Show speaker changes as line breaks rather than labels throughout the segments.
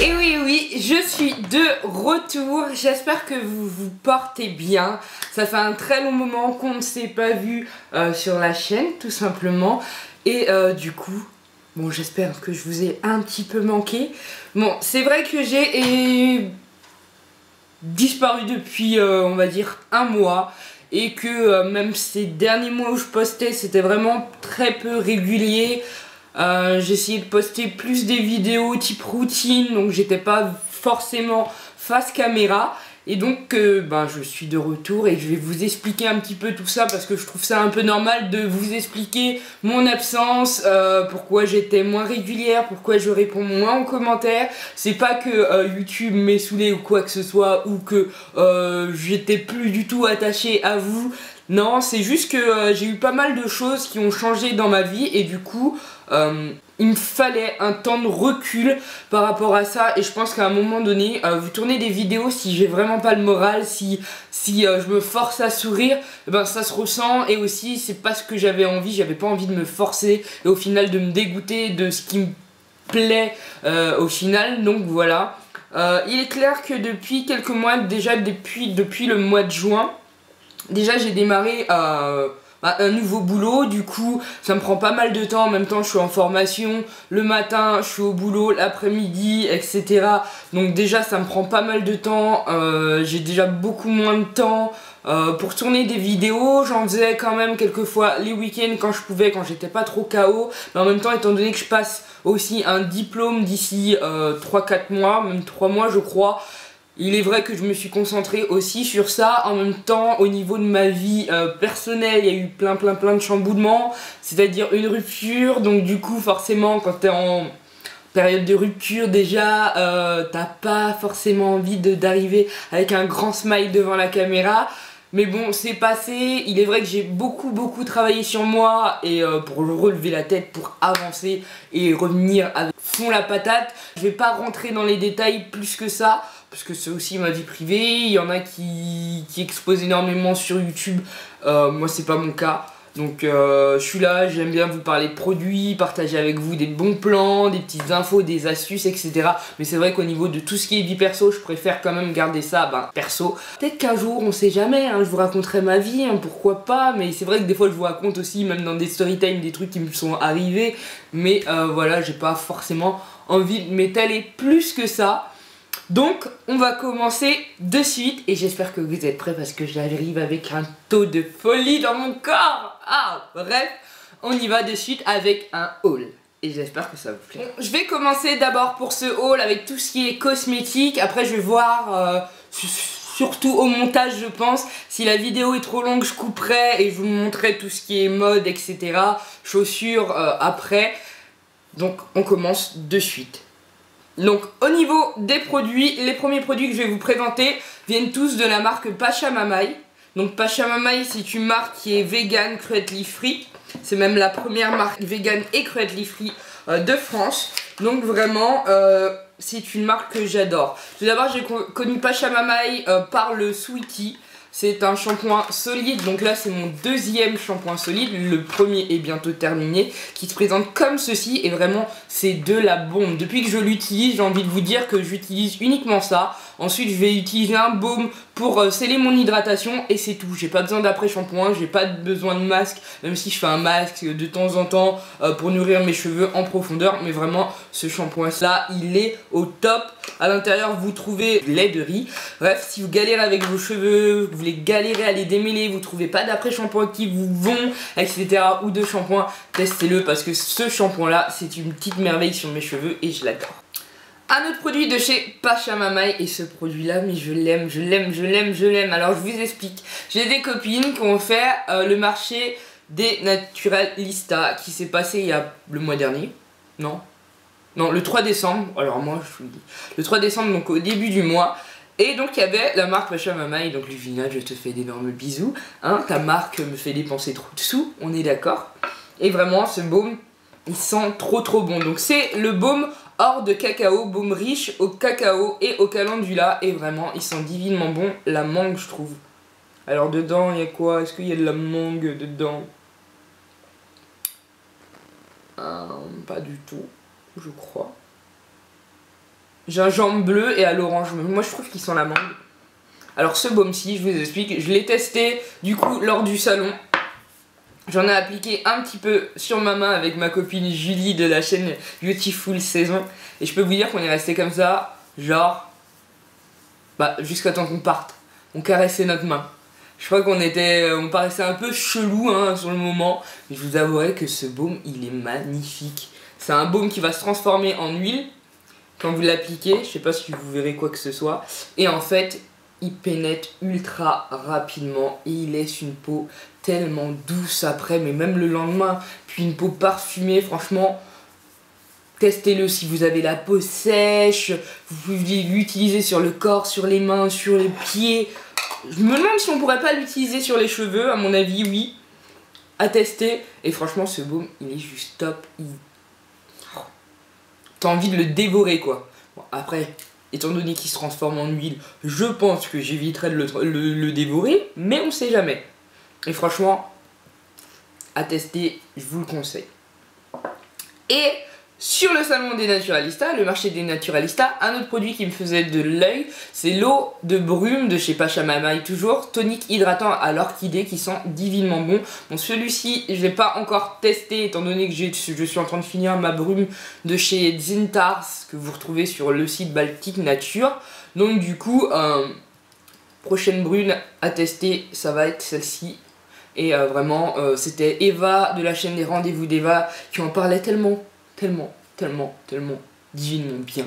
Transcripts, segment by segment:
Et oui, oui, je suis de retour. J'espère que vous vous portez bien. Ça fait un très long moment qu'on ne s'est pas vu sur la chaîne, tout simplement. Et du coup, bon, j'espère que je vous ai un petit peu manqué. Bon, c'est vrai que j'ai disparu depuis, on va dire, un mois. Et que même ces derniers mois où je postais, c'était vraiment très peu régulier. J'ai essayé de poster plus des vidéos type routine, donc j'étais pas forcément face caméra. Et donc je suis de retour et je vais vous expliquer un petit peu tout ça parce que je trouve ça un peu normal de vous expliquer mon absence, pourquoi j'étais moins régulière, pourquoi je réponds moins en commentaire. C'est pas que YouTube m'est saoulé ou quoi que ce soit, ou que j'étais plus du tout attachée à vous. Non, c'est juste que j'ai eu pas mal de choses qui ont changé dans ma vie et du coup il me fallait un temps de recul par rapport à ça. Et je pense qu'à un moment donné, vous tournez des vidéos, si j'ai vraiment pas le moral, si je me force à sourire, eh ben ça se ressent. Et aussi c'est pas ce que j'avais envie, j'avais pas envie de me forcer et au final de me dégoûter de ce qui me plaît au final. Donc voilà, il est clair que depuis quelques mois, déjà depuis le mois de juin, déjà j'ai démarré un nouveau boulot. Du coup ça me prend pas mal de temps. En même temps je suis en formation, le matin je suis au boulot, l'après-midi, etc. Donc déjà ça me prend pas mal de temps. J'ai déjà beaucoup moins de temps pour tourner des vidéos. J'en faisais quand même quelques fois les week-ends quand je pouvais, quand j'étais pas trop KO. Mais en même temps, étant donné que je passe aussi un diplôme d'ici 3-4 mois, même 3 mois je crois, il est vrai que je me suis concentrée aussi sur ça. En même temps, au niveau de ma vie personnelle, il y a eu plein de chamboulements, c'est-à-dire une rupture. Donc du coup, forcément, quand t'es en période de rupture, déjà, t'as pas forcément envie d'arriver avec un grand smile devant la caméra. Mais bon, c'est passé. Il est vrai que j'ai beaucoup travaillé sur moi et pour relever la tête, pour avancer et revenir avec fond la patate. Je vais pas rentrer dans les détails plus que ça parce que c'est aussi ma vie privée. Il y en a qui exposent énormément sur YouTube. Moi, c'est pas mon cas. Donc je suis là, j'aime bien vous parler de produits, partager avec vous des bons plans, des petites infos, des astuces, etc. Mais c'est vrai qu'au niveau de tout ce qui est vie perso, je préfère quand même garder ça perso. Peut-être qu'un jour, on sait jamais, hein, je vous raconterai ma vie, hein, pourquoi pas. Mais c'est vrai que des fois je vous raconte aussi, même dans des storytime, des trucs qui me sont arrivés. Mais voilà, j'ai pas forcément envie de m'étaler plus que ça. Donc on va commencer de suite et j'espère que vous êtes prêts parce que j'arrive avec un taux de folie dans mon corps. Bref, on y va de suite avec un haul et j'espère que ça vous plaît. Bon, je vais commencer d'abord pour ce haul avec tout ce qui est cosmétique. Après je vais voir surtout au montage, je pense. Si la vidéo est trop longue, je couperai et je vous montrerai tout ce qui est mode, etc. Chaussures après. Donc on commence de suite. Donc au niveau des produits, les premiers produits que je vais vous présenter viennent tous de la marque Pachamamaï. Donc Pachamamaï, c'est une marque qui est vegan, cruelty free. C'est même la première marque vegan et cruelty free de France. Donc vraiment, c'est une marque que j'adore. Tout d'abord, j'ai connu Pachamamaï par le Sweetie. C'est un shampoing solide, donc là c'est mon deuxième shampoing solide, le premier est bientôt terminé, qui se présente comme ceci et vraiment c'est de la bombe. Depuis que je l'utilise, j'ai envie de vous dire que j'utilise uniquement ça. Ensuite je vais utiliser un baume pour sceller mon hydratation et c'est tout. J'ai pas besoin d'après-shampoing, j'ai pas besoin de masque, même si je fais un masque de temps en temps pour nourrir mes cheveux en profondeur. Mais vraiment ce shampoing là il est au top. À l'intérieur vous trouvez lait de riz. Bref, si vous galérez avec vos cheveux, vous voulez galérer à les démêler, vous trouvez pas d'après-shampoing qui vous vont, etc. ou de shampoing, testez-le parce que ce shampoing là c'est une petite merveille sur mes cheveux et je l'adore. Un autre produit de chez Pachamamaï et ce produit là, mais je l'aime. Alors je vous explique. J'ai des copines qui ont fait le marché des Naturalistas qui s'est passé il y a le mois dernier. Non, le 3 décembre. Alors moi je vous le dis. Le 3 décembre, donc au début du mois. Et donc il y avait la marque Pachamamaï. Donc Luvina, je te fais d'énormes bisous. Hein, ta marque me fait dépenser trop de sous, on est d'accord. Et vraiment ce baume, il sent trop bon. Donc c'est le baume hors de cacao, baume riche au cacao et au calendula. Et vraiment, il sent divinement bon. La mangue, je trouve. Alors dedans, il y a quoi? Est-ce qu'il y a de la mangue dedans? Pas du tout, je crois. gingembre bleu et à l'orange. Moi je trouve qu'il sent la mangue. Alors ce baume-ci, je vous explique, je l'ai testé du coup lors du salon. J'en ai appliqué un petit peu sur ma main avec ma copine Julie de la chaîne Beautiful Saison. Et je peux vous dire qu'on est resté comme ça, genre, jusqu'à temps qu'on parte. On caressait notre main. Je crois on paraissait un peu chelou hein, sur le moment. Mais je vous avouerai que ce baume, il est magnifique. C'est un baume qui va se transformer en huile quand vous l'appliquez. Je sais pas si vous verrez quoi que ce soit. Et en fait, il pénètre ultra rapidement et il laisse une peau tellement douce après, mais même le lendemain. Puis une peau parfumée, franchement, testez-le si vous avez la peau sèche. Vous pouvez l'utiliser sur le corps, sur les mains, sur les pieds. Je me demande si on pourrait pas l'utiliser sur les cheveux, à mon avis oui. À tester. Et franchement ce baume, il est juste top. T'as envie de le dévorer quoi. Bon, après, étant donné qu'il se transforme en huile, je pense que j'éviterai de le dévorer, mais on sait jamais. Et franchement, à tester, je vous le conseille. Et sur le salon des Naturalistas, le marché des Naturalistas, un autre produit qui me faisait de l'œil, c'est l'eau de brume de chez Pachamamaï, toujours tonique hydratant à l'orchidée qui sent divinement bon. Bon, celui-ci, je ne l'ai pas encore testé étant donné que je suis en train de finir ma brume de chez Zintars que vous retrouvez sur le site Baltic Nature. Donc du coup, prochaine brune à tester, ça va être celle-ci. Et vraiment, c'était Eva de la chaîne des Rendez-vous d'Eva qui en parlait tellement divinement bien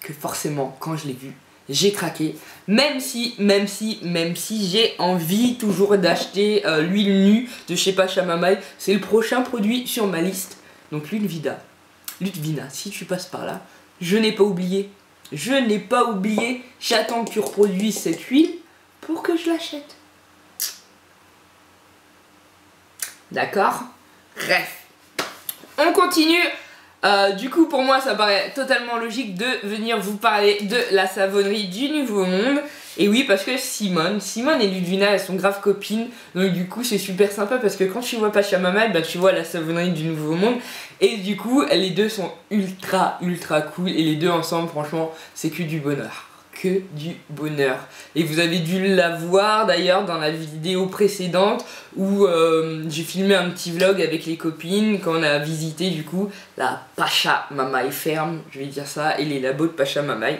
que forcément quand je l'ai vu j'ai craqué, même si j'ai envie toujours d'acheter l'huile nue de chez Pachamamaï. C'est le prochain produit sur ma liste, donc Ludvina, si tu passes par là, je n'ai pas oublié, j'attends que tu reproduises cette huile pour que je l'achète. D'accord? Bref, on continue. Du coup pour moi ça paraît totalement logique de venir vous parler de la savonnerie du Nouveau Monde. Et oui, parce que Simone et Ludvina, elles sont grave copines. Donc du coup c'est super sympa parce que quand tu vois Pachamamaï, tu vois la savonnerie du Nouveau Monde. Et du coup les deux sont ultra cool. Et les deux ensemble franchement c'est que du bonheur. Que du bonheur. Et vous avez dû la voir d'ailleurs dans la vidéo précédente où j'ai filmé un petit vlog avec les copines quand on a visité du coup la Pachamamaï ferme, je vais dire ça, et les labos de Pachamamaï.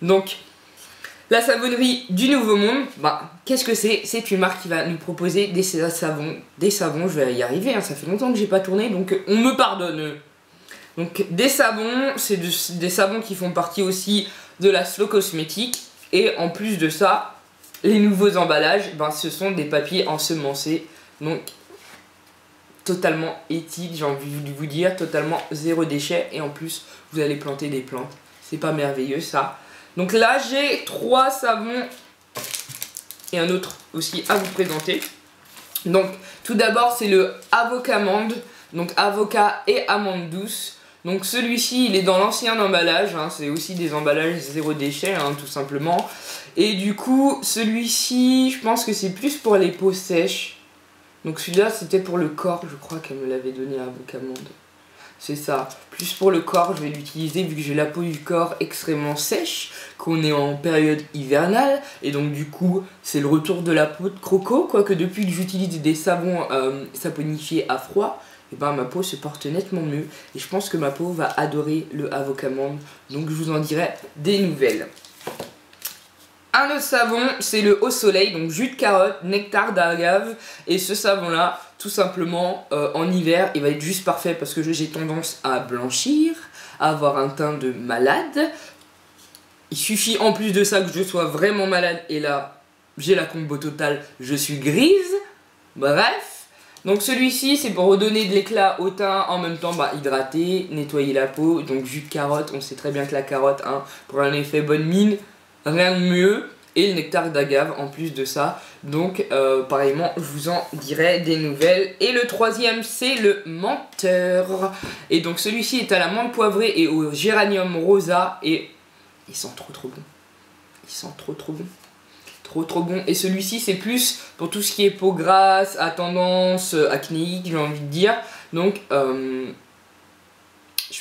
Donc la savonnerie du Nouveau Monde, qu'est-ce que c'est? C'est une marque qui va nous proposer des savons, je vais y arriver, hein, ça fait longtemps que j'ai pas tourné donc on me pardonne. Donc des savons, c'est des savons qui font partie aussi de la Slow Cosmétique. Et en plus de ça, les nouveaux emballages, ce sont des papiers ensemencés. Donc totalement éthique, j'ai envie de vous dire, totalement zéro déchet. Et en plus, vous allez planter des plantes. C'est pas merveilleux ça. Donc là, j'ai 3 savons et un autre aussi à vous présenter. Donc tout d'abord, c'est le Avocamande. Donc avocat et amande douce. Donc celui-ci il est dans l'ancien emballage, hein, c'est aussi des emballages zéro déchet hein, tout simplement. Et du coup celui-ci je pense que c'est plus pour les peaux sèches. Donc celui-là c'était pour le corps, je crois qu'elle me l'avait donné à Avocamande. C'est ça, plus pour le corps je vais l'utiliser vu que j'ai la peau du corps extrêmement sèche, qu'on est en période hivernale. Et donc du coup c'est le retour de la peau de croco, quoique depuis que j'utilise des savons saponifiés à froid, et ma peau se porte nettement mieux. Et je pense que ma peau va adorer le Avocamande. Donc je vous en dirai des nouvelles. Un autre savon, c'est le Au Soleil, donc jus de carotte, nectar d'agave. Et ce savon là, tout simplement, en hiver, il va être juste parfait parce que j'ai tendance à blanchir, à avoir un teint de malade. Il suffit en plus de ça que je sois vraiment malade. Et là, j'ai la combo totale, je suis grise. Bref. Donc celui-ci c'est pour redonner de l'éclat au teint, en même temps hydrater, nettoyer la peau. Donc jus de carotte, on sait très bien que la carotte pour un effet bonne mine, rien de mieux. Et le nectar d'agave en plus de ça. Donc pareillement je vous en dirai des nouvelles. Et le troisième c'est le menteur. Et donc celui-ci est à la menthe poivrée et au géranium rosa. Et il sent trop bon. Il sent trop bon. Trop bon. Et celui-ci c'est plus pour tout ce qui est peau grasse, à tendance acnéique j'ai envie de dire. Donc je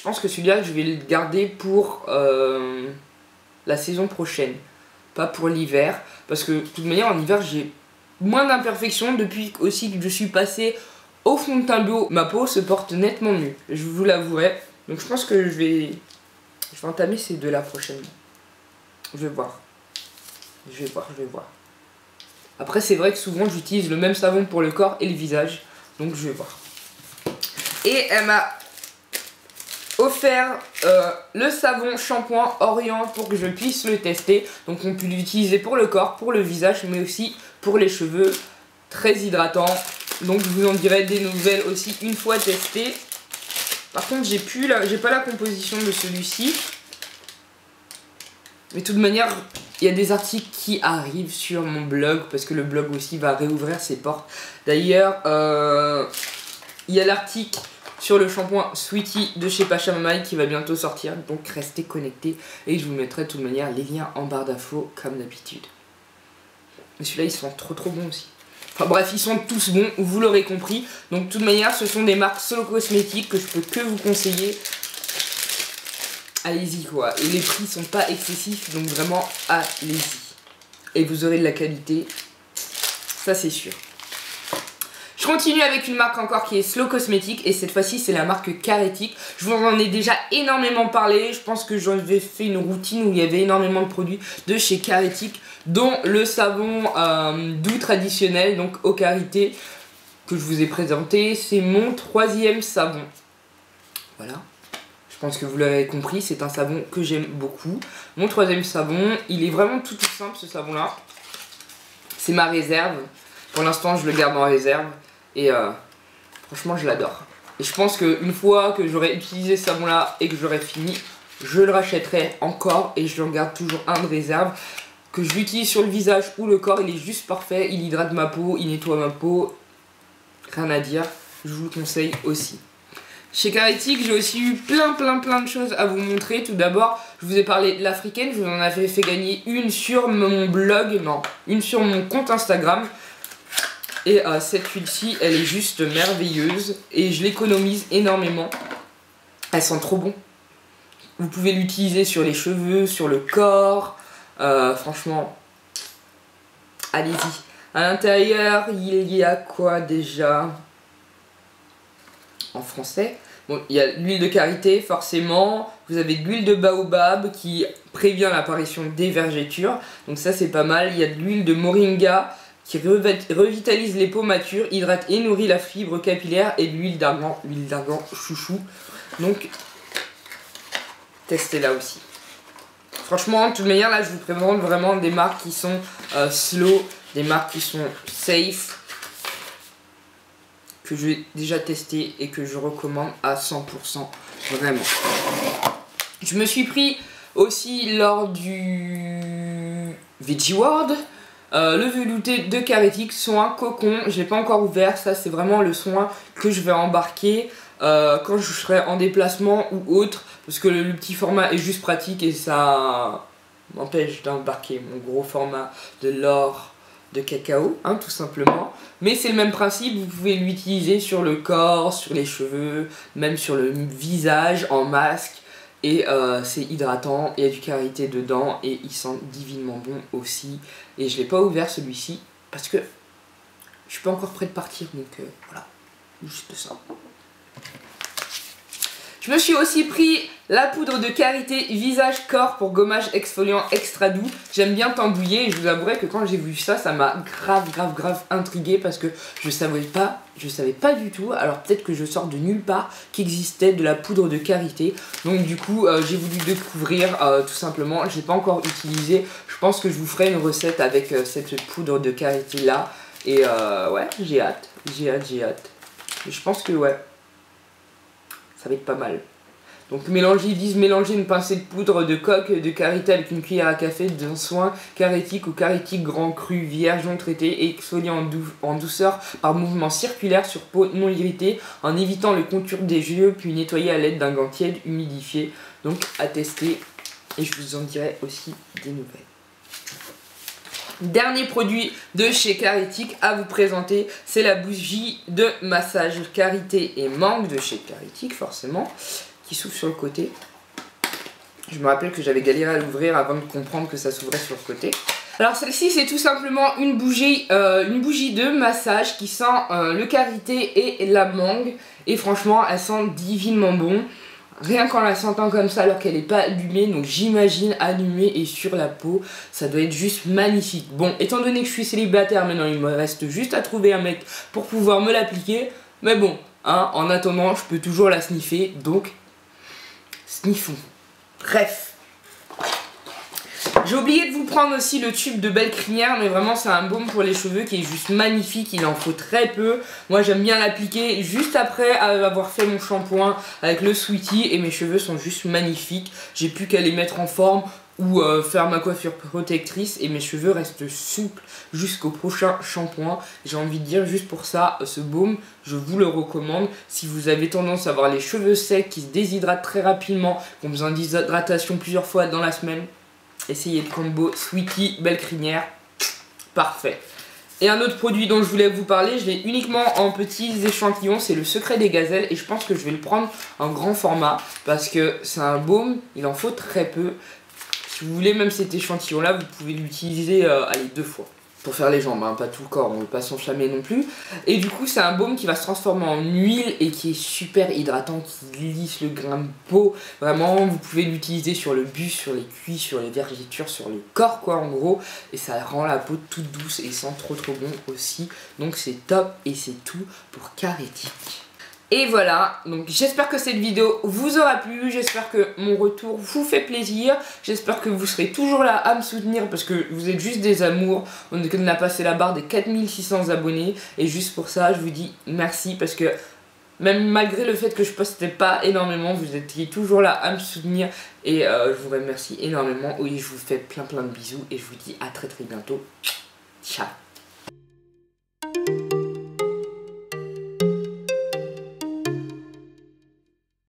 pense que celui-là je vais le garder pour la saison prochaine, pas pour l'hiver, parce que de toute manière en hiver j'ai moins d'imperfections depuis aussi que je suis passée au fond de teint bio. Ma peau se porte nettement mieux, je vous l'avouerai. Donc je pense que je vais entamer ces deux-là prochainement. Je vais voir. Je vais voir. Après c'est vrai que souvent j'utilise le même savon pour le corps et le visage. Donc je vais voir. Et elle m'a offert le savon shampoing Orient pour que je puisse le tester. Donc on peut l'utiliser pour le corps, pour le visage, mais aussi pour les cheveux. Très hydratant. Donc je vous en dirai des nouvelles aussi une fois testé. Par contre j'ai pas la composition de celui-ci. Mais de toute manière, il y a des articles qui arrivent sur mon blog, parce que le blog aussi va réouvrir ses portes. D'ailleurs, il y a l'article sur le shampoing Sweetie de chez Pachamamaï qui va bientôt sortir, donc restez connectés. Et je vous mettrai de toute manière les liens en barre d'infos, comme d'habitude. Mais celui-là, ils sont trop bons aussi. Enfin bref, ils sont tous bons, vous l'aurez compris. Donc de toute manière, ce sont des marques solo cosmétiques que je peux que vous conseiller. Allez-y quoi, et les prix sont pas excessifs, donc vraiment allez-y. Et vous aurez de la qualité, ça c'est sûr. Je continue avec une marque encore qui est Slow Cosmétique, et cette fois-ci c'est la marque Caretic. Je vous en ai déjà énormément parlé, je pense que j'avais fait une routine où il y avait énormément de produits de chez Caretic, dont le savon doux traditionnel, donc eau karité, que je vous ai présenté. C'est mon 3e savon. Voilà. Je pense que vous l'avez compris, c'est un savon que j'aime beaucoup. Mon 3e savon, il est vraiment tout simple ce savon là. C'est ma réserve. Pour l'instant je le garde en réserve. Et franchement je l'adore. Et je pense qu'une fois que j'aurai utilisé ce savon là et que j'aurai fini, je le rachèterai encore. Et je le garde toujours un de réserve. Que je l'utilise sur le visage ou le corps, il est juste parfait. Il hydrate ma peau, il nettoie ma peau. Rien à dire, je vous le conseille aussi. Chez Caretic, j'ai aussi eu plein de choses à vous montrer. Tout d'abord, je vous ai parlé de l'africaine. Je vous en avais fait gagner une sur mon blog, non, une sur mon compte Instagram. Et cette huile-ci, elle est juste merveilleuse. Et je l'économise énormément. Elle sent trop bon. Vous pouvez l'utiliser sur les cheveux, sur le corps. Franchement, allez-y. À l'intérieur, il y a quoi déjà ? En français, bon, il y a l'huile de karité forcément, vous avez de l'huile de baobab qui prévient l'apparition des vergetures, donc ça c'est pas mal. Il y a de l'huile de moringa qui revitalise les peaux matures, hydrate et nourrit la fibre capillaire, et de l'huile d'argan chouchou, donc testez-la aussi. Franchement, de toute manière là je vous présente vraiment des marques qui sont slow, des marques qui sont safe, que j'ai déjà testé et que je recommande à 100%, vraiment. Je me suis pris aussi lors du Veggie World le velouté de Caretic, soin cocon. Je l'ai pas encore ouvert, ça c'est vraiment le soin que je vais embarquer quand je serai en déplacement ou autre, parce que le petit format est juste pratique et ça m'empêche d'embarquer mon gros format de l'or de cacao, hein, tout simplement. Mais c'est le même principe, vous pouvez l'utiliser sur le corps, sur les cheveux, même sur le visage, en masque. Et c'est hydratant, il y a du karité dedans et il sent divinement bon aussi. Et je ne l'ai pas ouvert celui-ci parce que je suis pas encore prêt de partir, donc voilà, juste ça. Je me suis aussi pris la poudre de karité visage corps pour gommage exfoliant extra doux. J'aime bien tambouiller et je vous avouerai que quand j'ai vu ça, ça m'a grave intrigué, parce que je savais pas du tout, alors peut-être que je sors de nulle part, qu'existait de la poudre de karité. Donc du coup j'ai voulu découvrir tout simplement. Je l'ai pas encore utilisé. Je pense que je vous ferai une recette avec cette poudre de karité là. Et ouais, j'ai hâte. Et je pense que ouais, ça va être pas mal. Donc ils disent mélanger une pincée de poudre de coque de karité avec une cuillère à café d'un soin Caretic ou Caretic grand cru vierge non traité et exfoliant en douceur par mouvement circulaire sur peau non irritée, en évitant le contour des yeux, puis nettoyer à l'aide d'un gant tiède humidifié. Donc à tester, et je vous en dirai aussi des nouvelles. Dernier produit de chez Caretic à vous présenter, c'est la bougie de massage karité et mangue de chez Caretic forcément, qui s'ouvre sur le côté. Je me rappelle que j'avais galéré à l'ouvrir avant de comprendre que ça s'ouvrait sur le côté. Alors celle-ci c'est tout simplement une bougie de massage qui sent le karité et la mangue. Et franchement elle sent divinement bon. Rien qu'en la sentant comme ça alors qu'elle n'est pas allumée, donc j'imagine allumée et sur la peau, ça doit être juste magnifique. Bon, étant donné que je suis célibataire maintenant, il me reste juste à trouver un mec pour pouvoir me l'appliquer. Mais bon, hein, en attendant, je peux toujours la sniffer, donc sniffons. Bref. J'ai oublié de vous prendre aussi le tube de Belle Crinière, mais vraiment c'est un baume pour les cheveux qui est juste magnifique, il en faut très peu. Moi j'aime bien l'appliquer juste après avoir fait mon shampoing avec le Sweetie et mes cheveux sont juste magnifiques. J'ai plus qu'à les mettre en forme ou faire ma coiffure protectrice et mes cheveux restent souples jusqu'au prochain shampoing. J'ai envie de dire juste pour ça, ce baume, je vous le recommande. Si vous avez tendance à avoir les cheveux secs qui se déshydratent très rapidement, qui ont besoin d'hydratation plusieurs fois dans la semaine, essayez le combo Sweetie Belle Crinière, parfait. Et un autre produit dont je voulais vous parler, je l'ai uniquement en petits échantillons, c'est le Secret des Gazelles et je pense que je vais le prendre en grand format parce que c'est un baume, il en faut très peu. Si vous voulez même cet échantillon là, vous pouvez l'utiliser allez, 2 fois. Pour faire les jambes, hein, pas tout le corps, on ne veut pas s'enflammer non plus. Et du coup c'est un baume qui va se transformer en huile et qui est super hydratant, qui lisse le grain de peau. Vraiment vous pouvez l'utiliser sur le buste, sur les cuisses, sur les vergetures, sur le corps quoi en gros. Et ça rend la peau toute douce et sent trop bon aussi. Donc c'est top et c'est tout pour Carétique. Et voilà, donc j'espère que cette vidéo vous aura plu, j'espère que mon retour vous fait plaisir, j'espère que vous serez toujours là à me soutenir parce que vous êtes juste des amours. On a passé la barre des 4600 abonnés et juste pour ça je vous dis merci parce que même malgré le fait que je postais pas énormément, vous étiez toujours là à me soutenir et je vous remercie énormément. Oui, je vous fais plein de bisous et je vous dis à très bientôt. Ciao.